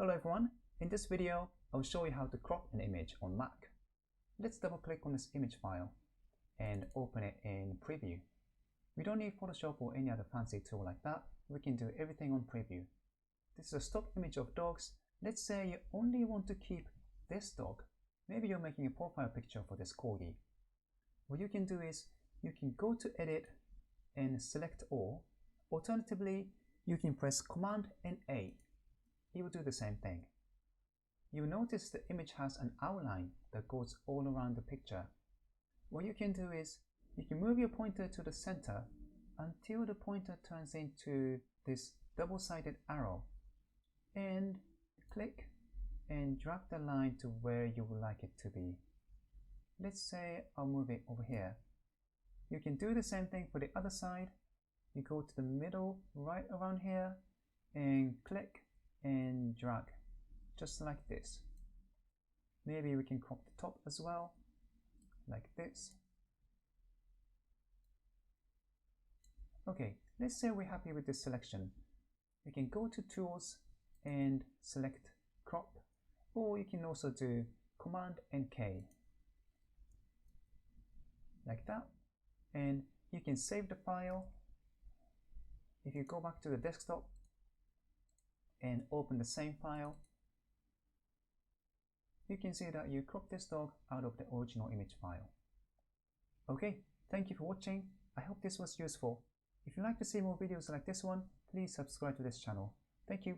Hello everyone, in this video I'll show you how to crop an image on Mac. Let's double click on this image file and open it in Preview. We don't need Photoshop or any other fancy tool like that, we can do everything on Preview. This is a stock image of dogs. Let's say you only want to keep this dog. Maybe you're making a profile picture for this corgi. What you can do is you can go to Edit and select All. Alternatively, you can press Command and A. It will do the same thing. You'll notice the image has an outline that goes all around the picture. What you can do is you can move your pointer to the center until the pointer turns into this double-sided arrow, and click and drag the line to where you would like it to be. Let's say I'll move it over here. You can do the same thing for the other side. You go to the middle right around here and click and drag just like this. Maybe we can crop the top as well like this. Okay, let's say we're happy with this selection. You can go to Tools and select Crop, or you can also do Command and K like that, and you can save the file. If you go back to the desktop and open the same file, you can see that you cropped this dog out of the original image file. Okay, thank you for watching. I hope this was useful. If you'd like to see more videos like this one, please subscribe to this channel. Thank you.